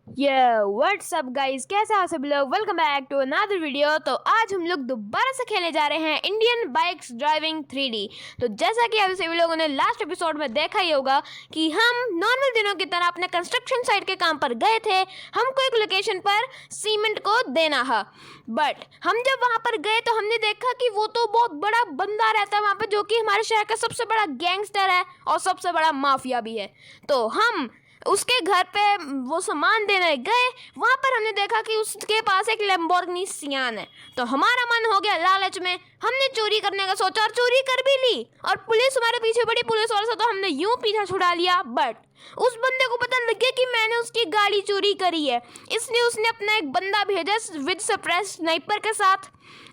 ये WhatsApp guys, कैसे हैं आप सभी लोग। Welcome back to another video. तो आज हम लोग दोबारा से खेलने जा रहे हैं इंडियन बाइक्स ड्राइविंग 3D। तो जैसा कि आप सभी लोगों ने लास्ट एपिसोड में देखा ही होगा कि हम नॉर्मल दिनों की तरह अपने कंस्ट्रक्शन साइट के काम पर गए थे। हमको एक लोकेशन पर सीमेंट को देना है, बट हम जब वहाँ पर गए तो हमने देखा कि वो तो बहुत बड़ा बंदा रहता है वहाँ पर, जो कि हमारे शहर का सबसे बड़ा गैंगस्टर है और सबसे बड़ा माफिया भी है। तो हम उसके घर पे वो सामान देने गए। वहाँ पर हमने देखा कि उसके पास एक लैम्बोर्गिनी सियान है। तो हमारा मन हो गया लालच में, हमने चोरी करने का सोचा और चोरी कर भी ली। और पुलिस हमारे पीछे बड़ी, पुलिस वालों से तो हमने यूं पीछा छुड़ा लिया, बट उस बंदे को पता लग गया कि मैंने उसकी गाड़ी चोरी करी है। इसलिए उसने अपना एक बंदा भेजा विद सरप्राइज स्नाइपर के साथ,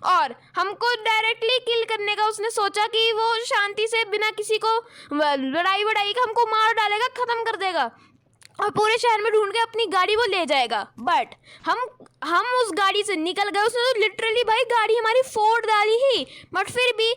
और हमको डायरेक्टली किल करने का उसने सोचा कि वो शांति से बिना किसी को लड़ाई वड़ाई का हमको मार डालेगा, खत्म कर देगा और पूरे शहर में ढूंढ के अपनी गाड़ी वो ले जाएगा। बट हम उस गाड़ी से निकल गए। उसने तो लिटरली भाई गाड़ी हमारी फोड़ डाली ही, बट फिर भी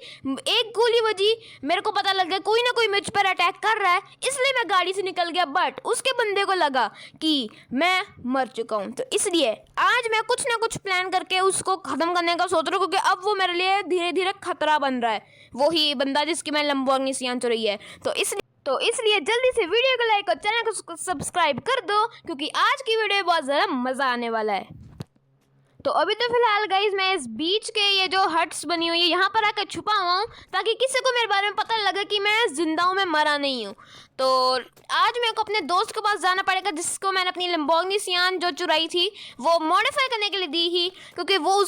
एक गोली बजी, मेरे को पता लग गया कोई ना कोई मुझ पर अटैक कर रहा है, इसलिए मैं गाड़ी से निकल गया। बट उसके बंदे को लगा कि मैं मर चुका हूँ, तो इसलिए आज मैं कुछ ना कुछ प्लान करके उसको ख़त्म करने का सोच रहा हूँ, क्योंकि अब वो मेरे लिए धीरे धीरे खतरा बन रहा है, वही बंदा जिसकी मैं लैम्बोर्गिनी सियान चुराई है। तो इसलिए जल्दी से वीडियो को लाइक और चैनल को सब्सक्राइब कर दो, क्योंकि आज की वीडियो बहुत ज़्यादा मज़ा आने वाला है। तो अभी तो फिलहाल गाइज मैं इस बीच के ये जो हट्स बनी हुई है यहाँ पर आकर छुपा हुआ हूँ, ताकि किसी को मेरे बारे में पता लगे कि मैं जिंदा हूँ, मैं मरा नहीं हूँ। तो आज मेरे को अपने दोस्त के पास जाना पड़ेगा, जिसको मैंने अपनी लैम्बोर्गिनी सियान जो चुराई थी वो मॉडिफाई करने के लिए दी ही, क्योंकि वो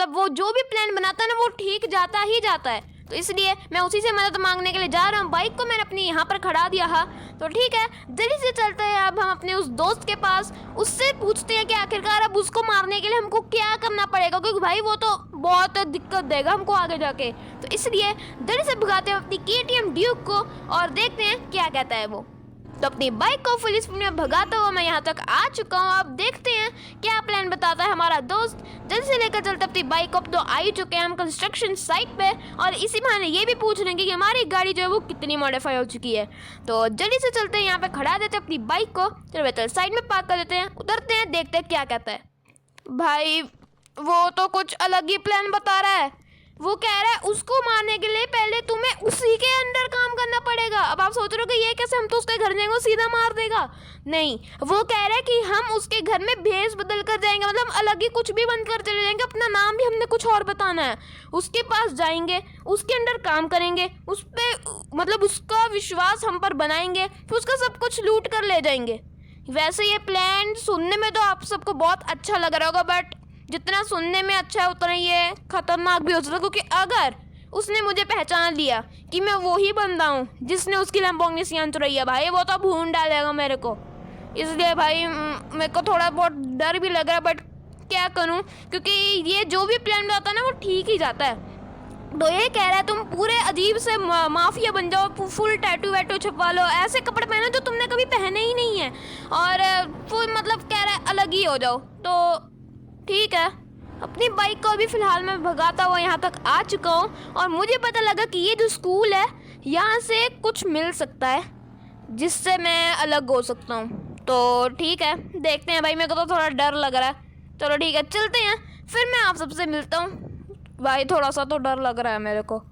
वो जो भी प्लान बनाता है ना वो ठीक जाता ही जाता है। तो इसलिए मैं उसी से मदद मांगने के लिए जा रहा हूँ। बाइक को मैंने अपनी यहाँ पर खड़ा दिया है। तो ठीक है, जल्दी से चलते हैं अब हम अपने उस दोस्त के पास, उससे पूछते हैं कि आखिरकार अब उसको मारने के लिए हमको क्या करना पड़ेगा, क्योंकि भाई वो तो बहुत दिक्कत देगा हमको आगे जाके। तो इसलिए जल्दी से भगाते हैं अपनी KTM ड्यूक को और देखते हैं क्या कहता है वो। तो अपनी बाइक को फुल स्पीड में भगाता हुआ मैं यहाँ तक आ चुका हूँ। अब देखते हैं क्या प्लान बताता है हमारा दोस्त। जल्दी से लेकर चलते अपनी बाइक को। अब तो आ ही चुके हैं हम कंस्ट्रक्शन साइट पे, और इसी बहाने ये भी पूछ लेंगे कि हमारी गाड़ी जो है वो कितनी मॉडिफाई हो चुकी है। तो जल्दी से चलते हैं, यहाँ पे खड़ा देते हैं अपनी बाइक को, चलो साइड में पार्क कर देते हैं, उतरते हैं, देखते हैं क्या कहता है। भाई वो तो कुछ अलग ही प्लान बता रहा है। वो कह रहा है उसको मारने के लिए पहले तुम्हें उसी के अंडर काम करना पड़ेगा। अब आप सोच रहे हो कि ये कैसे, हम तो उसके घर जाएंगे वो सीधा मार देगा। नहीं, वो कह रहा है कि हम उसके घर में भेष बदल कर जाएंगे, मतलब अलग ही कुछ भी बनकर चले जाएंगे, अपना नाम भी हमने कुछ और बताना है। उसके पास जाएंगे, उसके अंडर काम करेंगे, उस पर मतलब उसका विश्वास हम पर बनाएंगे, फिर उसका सब कुछ लूट कर ले जाएंगे। वैसे ये प्लान सुनने में तो आप सबको बहुत अच्छा लग रहा होगा, बट जितना सुनने में अच्छा है उतना ये खतरनाक भी हो सकता है, क्योंकि अगर उसने मुझे पहचान लिया कि मैं वही बंदा हूँ जिसने उसकी लैम्बोर्गिनी सियान चुराई है, भाई वो तो भून डालेगा मेरे को। इसलिए भाई मेरे को थोड़ा बहुत डर भी लग रहा है, बट क्या करूँ, क्योंकि ये जो भी प्लान बताता है ना वो ठीक ही जाता है। तो ये कह रहा है तुम पूरे अजीब से माफिया बन जाओ, फुल टैटू वैटू छपवा लो, ऐसे कपड़े पहनो जो तुमने कभी पहने ही नहीं है, और फुल मतलब कह रहा है अलग ही हो जाओ। तो ठीक है, अपनी बाइक को अभी फ़िलहाल मैं भगाता हुआ यहाँ तक आ चुका हूँ, और मुझे पता लगा कि ये जो स्कूल है यहाँ से कुछ मिल सकता है जिससे मैं अलग हो सकता हूँ। तो ठीक है, देखते हैं भाई, मेरे को तो थोड़ा डर लग रहा है। चलो ठीक है, चलते हैं, फिर मैं आप सबसे मिलता हूँ। भाई थोड़ा सा तो डर लग रहा है मेरे को।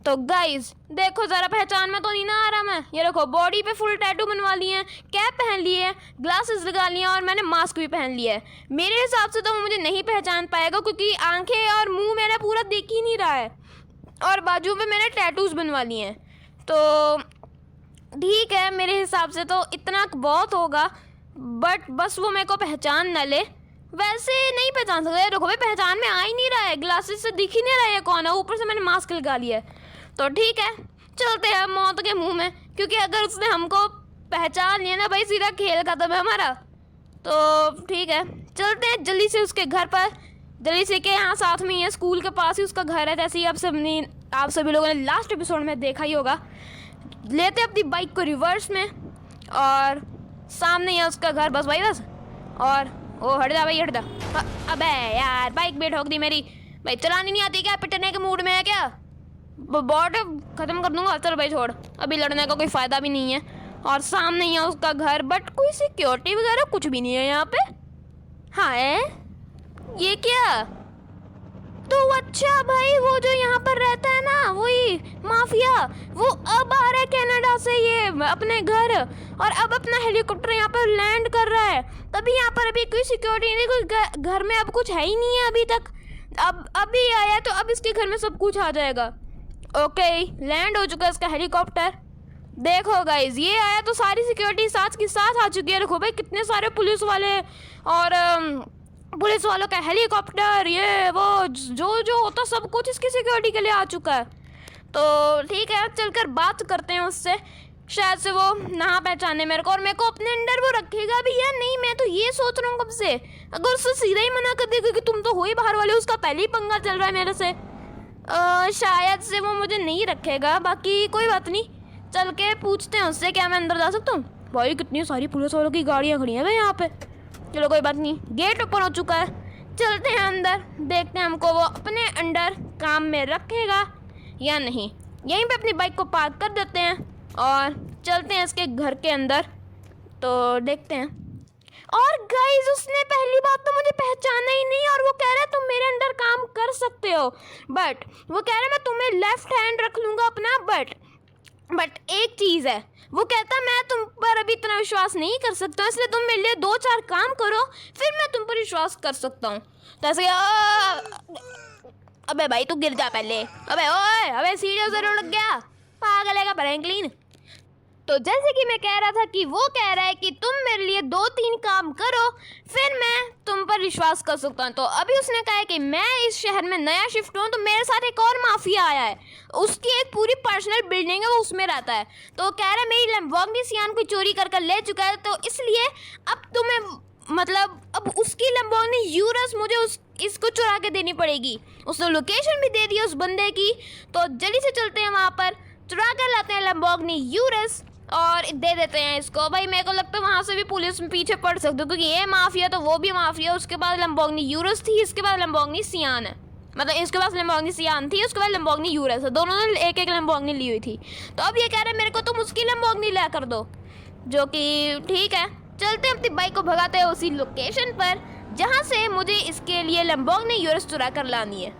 तो गाइज देखो ज़रा, पहचान में तो नहीं ना आ रहा मैं। ये देखो बॉडी पे फुल टैटू बनवा लिए हैं, कैप पहन लिए है, ग्लासेस लगा लिए और मैंने मास्क भी पहन लिया है। मेरे हिसाब से तो वो मुझे नहीं पहचान पाएगा, क्योंकि आंखें और मुंह मेरा पूरा दिख ही नहीं रहा है, और बाजू पे मैंने टैटूज बनवा लिए हैं। तो ठीक है, मेरे हिसाब से तो इतना बहुत होगा, बट बस वो मेरे को पहचान न ले। वैसे नहीं पहचान सकता, देखो भाई पहचान में आ ही नहीं रहा है, ग्लासेस से दिख ही नहीं रहा है कौन है, ऊपर से मैंने मास्क लगा लिया है। तो ठीक है, चलते हैं मौत के मुंह में, क्योंकि अगर उसने हमको पहचान लिया ना भाई, सीधा खेल खत्म है हमारा। तो ठीक है, चलते हैं जल्दी से उसके घर पर, जल्दी से के यहाँ साथ में ही है, स्कूल के पास ही उसका घर है, जैसे ही आप सभी लोगों ने लास्ट एपिसोड में देखा ही होगा। लेते अपनी बाइक को रिवर्स में, और सामने ही है उसका घर, बस भाई बस। और ओ हट जा भाई, हट जा। अबे यार बाइक भी ठोक दी मेरी। भाई चलानी नहीं आती क्या, पिटने के मूड में है क्या? बॉट खत्म कर दूंगा। चल भाई छोड़, अभी लड़ने का कोई फ़ायदा भी नहीं है। और सामने ही है उसका घर, बट कोई सिक्योरिटी वगैरह कुछ भी नहीं है यहाँ पे। हाँ है, ये क्या? तो अच्छा भाई, वो जो यहाँ पर रहता है ना, वही माफिया, वो अब आ रहा है कनाडा से ये अपने घर, और अब अपना हेलीकॉप्टर यहाँ पर लैंड कर रहा है। तभी यहाँ पर अभी कोई सिक्योरिटी नहीं, कोई घर में अब कुछ है ही नहीं है अभी तक। अब अभी आया तो अब इसके घर में सब कुछ आ जाएगा। ओके, लैंड हो चुका है इसका हेलीकॉप्टर। देखो गाइज, ये आया तो सारी सिक्योरिटी साथ के साथ आ चुकी है। देखो भाई, कितने सारे पुलिस वाले और पुलिस वालों का हेलीकॉप्टर, ये वो जो जो होता सब कुछ इसकी सिक्योरिटी के लिए आ चुका है। तो ठीक है, चलकर बात करते हैं उससे, शायद से वो ना पहचाने मेरे को और मेरे को अपने अंडर वो रखेगा भी या नहीं। मैं तो ये सोच रहा हूँ कब से, अगर उससे सीधा ही मना कर देगा कि तुम तो हो ही बाहर वाले, उसका पहले ही पंगा चल रहा है मेरे से, शायद से वो मुझे नहीं रखेगा। बाकी कोई बात नहीं, चल के पूछते हैं उससे, क्या मैं अंदर जा सकता हूँ? भाई कितनी सारी पुलिस वालों की गाड़ियाँ खड़ी हैं भाई यहाँ पे। चलो कोई बात नहीं, गेट ओपन हो चुका है, चलते हैं अंदर, देखते हैं हमको वो अपने अंडर काम में रखेगा या नहीं। यहीं पे अपनी बाइक को पार्क कर देते हैं और चलते हैं इसके घर के अंदर, तो देखते हैं। और गाइस, उसने पहली बात तो मुझे पहचाना ही नहीं, और वो कह रहा है तुम मेरे अंडर काम कर सकते हो, बट वो कह रहा है मैं तुम्हें लेफ्ट हैंड रख लूँगा अपना, बट एक चीज़ है, वो कहता है मैं तुम पर अभी इतना विश्वास नहीं कर सकता, इसलिए तुम मेरे लिए 2-4 काम करो, फिर मैं तुम पर विश्वास कर सकता हूँ। तो ऐसे अबे भाई तू गिर जा पहले, अबे ओए, अबे सीढ़ियों से लुढ़क गया, पागल है का फ्रैंकलिन। तो जैसे कि मैं कह रहा था कि वो कह रहा है कि तुम मेरे लिए 2-3 काम करो, फिर मैं तुम पर विश्वास कर सकता हूँ। तो अभी उसने कहा है कि मैं इस शहर में नया शिफ्ट हूँ, तो मेरे साथ एक और माफिया आया है, उसकी एक पूरी पर्सनल बिल्डिंग है, वो उसमें रहता है। तो वो कह रहा है मेरी लैम्बोर्गिनी सियान कोई चोरी कर ले चुका है, तो इसलिए अब तुम्हें मतलब अब उसकी लैम्बोर्गिनी यूरस मुझे इसको चुरा के देनी पड़ेगी। उसने लोकेशन भी दे दी उस बंदे की, तो जल्दी से चलते हैं वहाँ पर, चुरा कर लाते हैं लैम्बोर्गिनी यूरस और दे देते हैं इसको। भाई मेरे को लगता है वहाँ से भी पुलिस पीछे पड़ सकती है, क्योंकि ये माफिया तो वो भी माफिया, उसके पास लैम्बोर्गिनी यूरस थी, इसके पास लैम्बोर्गिनी सियान है, मतलब इसके पास लैम्बोर्गिनी सियान थी, उसके पास लैम्बोर्गिनी यूरस है, दोनों ने एक लैम्बोर्गिनी ली हुई थी। तो अब ये कह रहे हैं मेरे को तुम उसकी लैम्बोर्गिनी ला कर दो, जो कि ठीक है। चलते हैं अपनी बाइक को भगाते हैं उसी लोकेशन पर जहाँ से मुझे इसके लिए लैम्बोर्गिनी यूरस चुरा कर लानी है।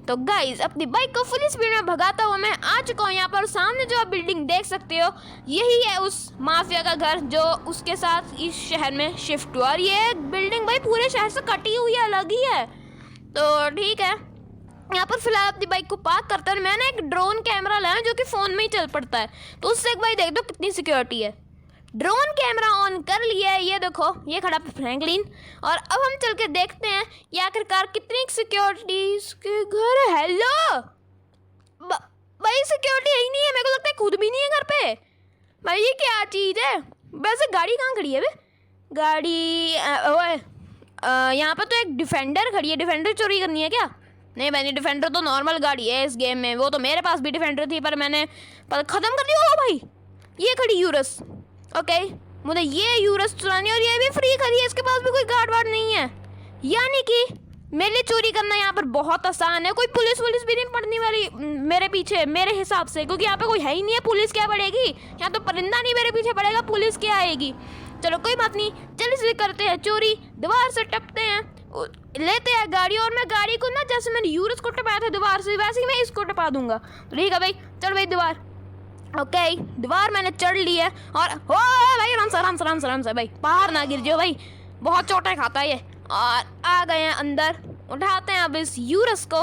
तो गाइज, अपनी बाइक को फुल स्पीड में भगाता हुआ मैं आ चुका हूँ यहाँ पर। सामने जो आप बिल्डिंग देख सकते हो, यही है उस माफिया का घर जो उसके साथ इस शहर में शिफ्ट हुआ, और ये बिल्डिंग भाई पूरे शहर से कटी हुई है, अलग ही है। तो ठीक है, यहाँ पर फिलहाल अपनी बाइक को पार्क करते हैं। मैंने एक ड्रोन कैमरा लाया जो कि फ़ोन में ही चल पड़ता है, तो उससे एक भाई देख दो कितनी सिक्योरिटी है। ड्रोन कैमरा ऑन कर लिया है, ये देखो ये खड़ा फ्रैंकलिन, और अब हम चल के देखते हैं ये आखिरकार कितनी सिक्योरिटी इसके घर। हेलो भाई, सिक्योरिटी यही नहीं है, मेरे को लगता है खुद भी नहीं है घर पे। भाई ये क्या चीज़ है? वैसे गाड़ी कहाँ खड़ी है बे? गाड़ी यहाँ पर तो एक डिफेंडर खड़ी है, डिफेंडर चोरी करनी है क्या? नहीं भाई, डिफेंडर तो नॉर्मल गाड़ी है इस गेम में, वो तो मेरे पास भी डिफेंडर थी पर मैंने ख़त्म कर दिया। भाई ये खड़ी यूरस, ओके, मुझे ये यूरस चुरानी, और ये भी फ्री खड़ी है, इसके पास भी कोई गार्ड वार्ड नहीं है, यानी कि मेरे लिए चोरी करना यहाँ पर बहुत आसान है। कोई पुलिस भी नहीं पड़ने वाली मेरे पीछे मेरे हिसाब से, क्योंकि यहाँ पे कोई है ही नहीं है। पुलिस क्या पड़ेगी यहाँ? तो परिंदा नहीं मेरे पीछे पड़ेगा, पुलिस क्या आएगी? चलो कोई बात नहीं, जल्दी से करते हैं चोरी, दीवार से टपते हैं, लेते हैं गाड़ी, और मैं गाड़ी को ना जैसे मैंने यूरस को टपाया था दीवार से, वैसे ही मैं इसको टपा दूंगा। तो ठीक है भाई, चल भाई दीवार, ओके दीवार मैंने चढ़ ली है, और हो भाई आराम से भाई, बाहर ना गिर जाओ भाई, बहुत चोटें खाता है ये। और आ गए हैं अंदर, उठाते हैं अब इस यूरस को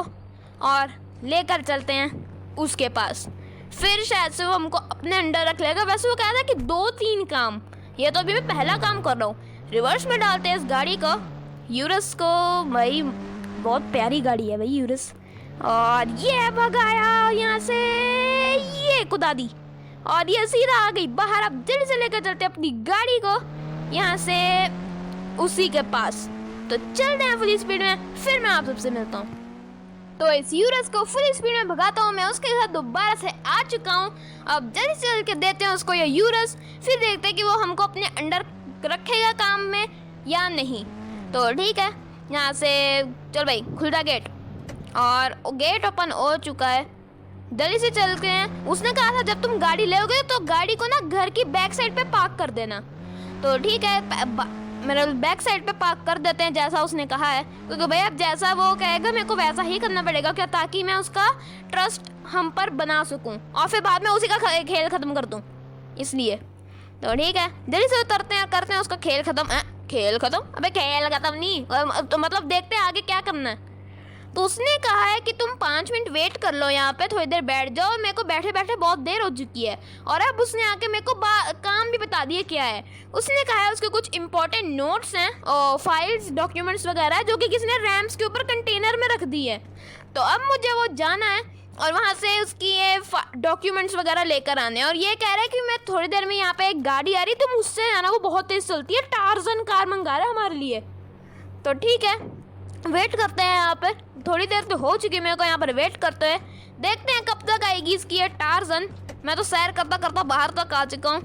और लेकर चलते हैं उसके पास, फिर शायद से वो हमको अपने अंडर रख लेगा। वैसे वो कह रहा है कि 2-3 काम, ये तो अभी मैं पहला काम कर रहा हूँ। रिवर्स में डालते हैं इस गाड़ी को, यूरस को। भाई बहुत प्यारी गाड़ी है भाई यूरस, और ये भगाया यहाँ से, ये कुदा दी, और ये सीधा आ गई बाहर। अब जल्दी से लेकर चलते अपनी गाड़ी को यहाँ से उसी के पास, तो चलते हैं फुल स्पीड में, फिर मैं आप सबसे मिलता हूँ। तो इस यूरस को फुल स्पीड में भगाता हूँ मैं, उसके साथ दोबारा से आ चुका हूँ। अब जल्दी से चल के देते हैं उसको ये यूरस, फिर देखते हैं कि वो हमको अपने अंडर रखेगा काम में या नहीं। तो ठीक है, यहाँ से चल भाई खुल जा गेट, और गेट ओपन हो चुका है। जल्दी से चलते हैं। उसने कहा था जब तुम गाड़ी लेओगे तो गाड़ी को ना घर की बैक साइड पे पार्क कर देना। तो ठीक है, मेरे बैक साइड पे पार्क कर देते हैं जैसा उसने कहा है, क्योंकि भाई अब जैसा वो कहेगा मेरे को वैसा ही करना पड़ेगा क्या, ताकि मैं उसका ट्रस्ट हम पर बना सकूं और फिर बाद में उसी का खेल ख़त्म कर दूं। इसलिए तो ठीक है, जल्दी से उतरते हैं, करते हैं उसका खेल ख़त्म। खेल ख़त्म? अबे खेल ख़त्म नहीं, तो मतलब देखते हैं आगे क्या करना है। तो उसने कहा है कि तुम 5 मिनट वेट कर लो, यहाँ पे थोड़ी देर बैठ जाओ, मेरे को बैठे बैठे बहुत देर हो चुकी है। और अब उसने आके मेरे को काम भी बता दिया क्या है। उसने कहा है उसके कुछ इंपॉर्टेंट नोट्स हैं और फाइल्स, डॉक्यूमेंट्स वगैरह जो कि किसी ने रैम्स के ऊपर कंटेनर में रख दी है। तो अब मुझे वो जाना है और वहाँ से उसकी ये डॉक्यूमेंट्स वगैरह लेकर आने। और ये कह रहा है कि मैं थोड़ी देर में, यहाँ पे एक गाड़ी आ रही तुम उससे जाना, वो बहुत तेज़ चलती है, टार्जन कार मंगा रहा है हमारे लिए। तो ठीक है, वेट करते हैं यहाँ पे। थोड़ी देर तो हो चुकी है मेरे को यहाँ पर वेट करते हैं, देखते हैं कब तक आएगी इसकी ये टार्जन। मैं तो सैर करता करता बाहर तक आ चुका हूँ।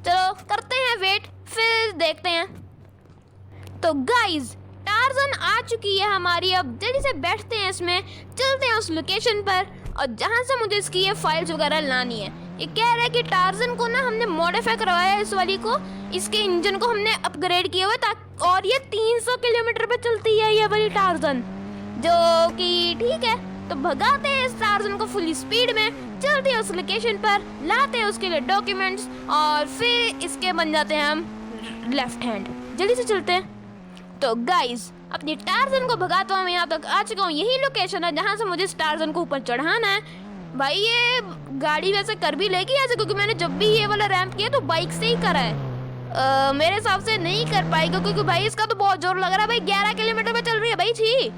चलो करते हैं वेट, फिर देखते हैं। तो गाइज टार्जन आ चुकी है हमारी। अब जल्दी से बैठते हैं इसमें, चलते हैं उस लोकेशन पर और जहाँ से मुझे इसकी ये फाइल्स वगैरह लानी है। ये कह रहा है कि टार्जन को ना हमने मॉडिफाई करवाया है, इस वाली को, इसके इंजन को हमने अपग्रेड किया हुआ है, और ये 300 किलोमीटर पे चलती है ये वाली टार्जन, जो कि ठीक है। तो भगाते हैं इस टार्जन को फुल स्पीड में, चलते हैं उस लोकेशन पर, लाते हैं उसके लिए डॉक्यूमेंट्स और फिर इसके बन जाते हैं हम लेफ्ट हैंड। जल्दी से चलते हैं। तो गाइज अपनी टार्जन को भगाता हूँ, मैं यहाँ तक आ चुका हूँ। यही लोकेशन है जहाँ से मुझे इस टार्जन को ऊपर चढ़ाना है। भाई ये गाड़ी वैसे कर भी लेगी ऐसे, क्योंकि मैंने जब भी ये वाला रैंप किया तो बाइक से ही करा है। मेरे हिसाब से नहीं कर पाएगा, क्योंकि भाई इसका तो बहुत जोर लग रहा है। भाई 11 किलोमीटर पे चल रही है भाई। छी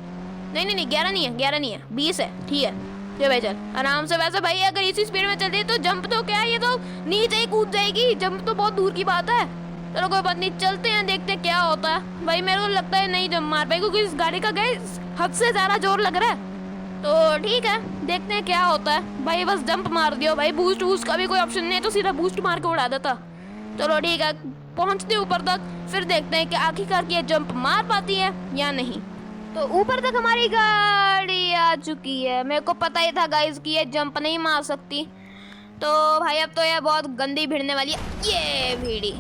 नहीं 11 नहीं है, 11 नहीं है, 20 है। ठीक है ये भाई चल आराम से। वैसे भाई अगर इसी स्पीड में चलती है तो जंप तो क्या है, ये तो नीचे ही कूद जाएगी, जंप तो बहुत दूर की बात है। चलो कोई बात नहीं, चलते हैं, देखते हैं क्या होता है। भाई मेरे को लगता है नहीं जंप मार पाएगी, क्योंकि इस गाड़ी का गैस हद से ज़्यादा जोर लग रहा है। तो ठीक है, देखते हैं क्या होता है। भाई बस जंप मार दियो भाई, बूस्ट का भी कोई ऑप्शन नहीं है तो सीधा बूस्ट मार के उड़ा देता। चलो ठीक है, पहुंचते ऊपर तक, फिर देखते हैं कि आखिरकार ये जंप मार पाती है या नहीं। तो ऊपर तक हमारी गाड़ी आ चुकी है। मेरे को पता ही था गाइस कि ये जंप नहीं मार सकती। तो भाई अब तो ये बहुत गंदी भिड़ने वाली है। ये भिड़ी,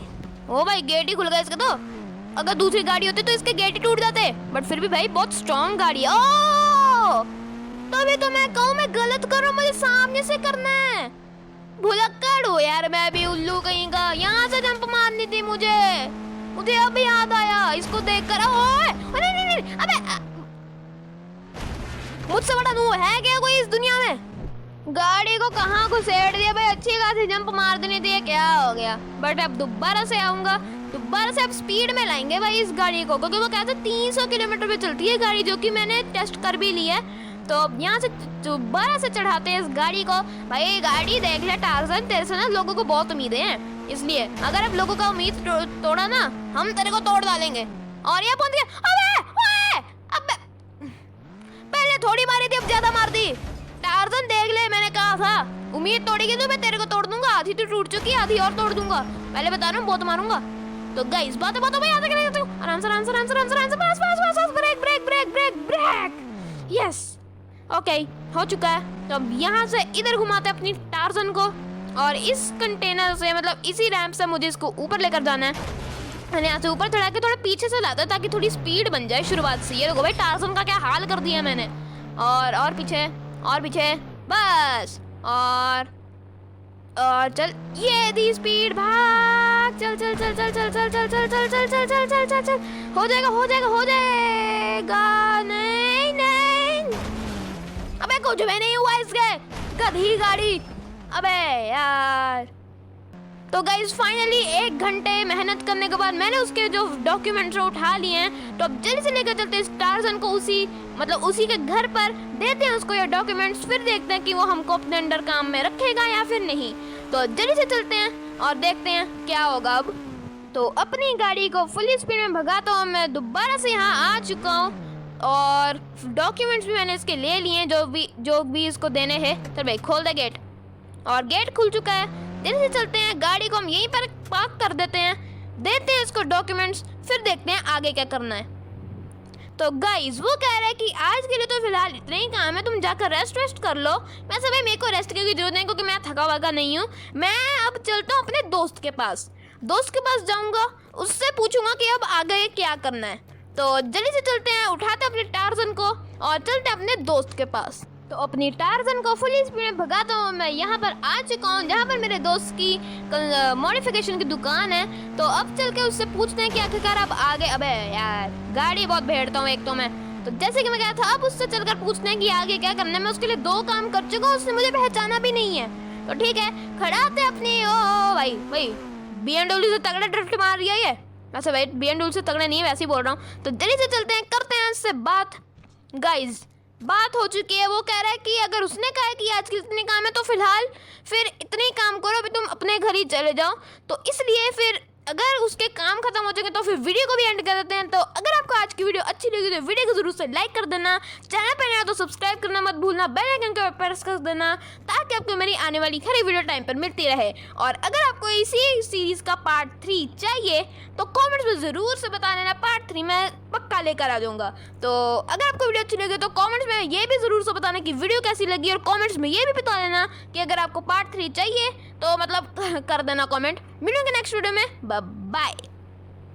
ओ भाई गेट ही खुल गया इसका। तो अगर दूसरी गाड़ी होती तो इसके गेट ही टूट जाते, बट फिर भी भाई बहुत स्ट्रॉन्ग गाड़ी है। ओ तभी तो मैं कहूँ मैं गलत कर रहा हूँ, मुझे सामने से करना है। भुलक्कड़ हो यार, मैं भी उल्लू कहीं का। यहाँ से जंप मारनी थी मुझे अब याद आया इसको देखकर। ओए नहीं, अबे मुझसे बड़ा नूह है क्या कोई इस दुनिया में? गाड़ी को कहाँ घुसेड़ दिया भाई, अच्छी खासी जंप मार देनी थी, क्या हो गया। बट अब दोबारा से आऊंगा, दोबारा से अब स्पीड में लाएंगे भाई इस गाड़ी को, क्योंकि वो कहते 300 किलोमीटर पे चलती है गाड़ी, जो कि मैंने टेस्ट कर भी ली है। तो अब यहाँ से दोबारा से चढ़ाते हैं इस गाड़ी को। भाई गाड़ी देख ले टार्जन, तेरे से ना लोगों को बहुत उम्मीदें हैं, इसलिए अगर अब लोगों का उम्मीद तोड़ा ना, हम तेरे को तोड़ डालेंगे। और ये पहुंच गया। अबे पहले थोड़ी मारी थी, अब ज्यादा मार दी। टार्जन देख ले, मैंने कहा था उम्मीद तोड़ेगी तो मैं तेरे को तोड़ दूंगा। आधी तो टूट चुकी है, आधी और तोड़ दूंगा। पहले बता रहा हूँ बहुत मारूंगा। तो गाइस बात भाई आराम से ब्रेक। यस ओके हो चुका है। तो अब यहाँ से इधर घुमाते हैं अपनी टार्जन को, और इस कंटेनर से मतलब इसी रैंप से मुझे इसको ऊपर लेकर जाना है। मैंने यहाँ से ऊपर चढ़ा के थोड़ा पीछे से लाता है ताकि थोड़ी स्पीड बन जाए शुरुआत से। ये देखो भाई टार्जन का क्या हाल कर दिया मैंने। और पीछे बस, और चल, ये दी स्पीड, भाग, चल हो जाएगा। नहीं अबे कुछ भी नहीं हुआ इसके, गधी गाड़ी। अबे यार। तो गाइस फाइनली 1 घंटे मेहनत करने के बाद मैंने उसके जो डॉक्यूमेंट्स उठा लिए हैं। तो अब जल्दी से लेकर चलते हैं टार्जन को उसी के घर पर, देते हैं उसको ये डॉक्यूमेंट्स, फिर देखते हैं कि वो हमको अपने अंडर काम में रखेगा या फिर नहीं। तो जल्दी से चलते हैं और देखते हैं क्या होगा अब। तो अपनी गाड़ी को फुल स्पीड में भगाता हूँ मैं, दोबारा से यहाँ आ चुका हूँ और डॉक्यूमेंट्स भी मैंने इसके ले लिए हैं जो भी इसको देने हैं। तो भाई खोल दे गेट, और गेट खुल चुका है। जल्दी से चलते हैं, गाड़ी को हम यहीं पर पार्क कर देते हैं, देते हैं इसको डॉक्यूमेंट्स, फिर देखते हैं आगे क्या करना है। तो गाइज वो कह रहा है कि आज के लिए तो फिलहाल इतना ही काम है, तुम जाकर रेस्ट कर लो। वैसे भाई मेरे को रेस्ट की जरूरत नहीं क्योंकि मैं थका वका नहीं हूँ। मैं अब चलता हूँ अपने दोस्त के पास जाऊँगा, उससे पूछूंगा कि अब आगे क्या करना है। तो जल्दी से चलते हैं, उठाते अपने टार्जन को और चलते हैं अपने दोस्त के पास। तो अपनी टार्जन को फुल स्पीड में भगाता हूँ। मैं यहाँ पर आ चुका हूँ जहाँ पर मेरे दोस्त की मॉडिफिकेशन की दुकान है। तो अब चल के उससे पूछते हैं कि आखिरकार अब आगे, अबे यार गाड़ी बहुत भेड़ता हूँ एक तो मैं। तो जैसे कि मैं कहा था अब उससे चलकर पूछते हैं कि आगे क्या करना है। मैं उसके लिए 2 काम कर चुका हूँ, उसने मुझे पहचाना भी नहीं है। तो ठीक है, खड़ाते अपनी ओ भाई BMW से तगड़ा ड्रिफ्ट मार रही है ये। वैसे भाई BMW से तगड़ा नहीं है, वैसे ही बोल रहा हूँ। तो जल्दी से चलते हैं, करते हैं इससे बात। गाइज बात हो चुकी है। वो कह रहा है कि अगर उसने कहा है कि आज के इतने काम है तो फिलहाल फिर इतने ही काम करो, अभी तुम अपने घर ही चले जाओ। तो इसलिए फिर अगर उसके काम खत्म हो जाएंगे तो फिर वीडियो को भी एंड कर देते हैं। तो अगर आपको आज की वीडियो अच्छी लगी तो वीडियो को जरूर से लाइक कर देना, चैनल पर नया तो सब्सक्राइब करना मत भूलना, बेल आइकन को प्रेस कर देना ताकि आपको मेरी आने वाली हर वीडियो टाइम पर मिलती रहे। और अगर आपको इसी सीरीज़ का पार्ट 3 चाहिए तो कमेंट्स में ज़रूर से बता देना, पार्ट 3 मैं पक्का लेकर आ जाऊँगा। तो अगर आपको वीडियो अच्छी लगी तो कमेंट्स में ये भी ज़रूर से बताना कि वीडियो कैसी लगी, और कमेंट्स में ये भी बता देना कि अगर आपको पार्ट 3 चाहिए तो मतलब कर देना कमेंट। मिलेंगे नेक्स्ट वीडियो में, बाय।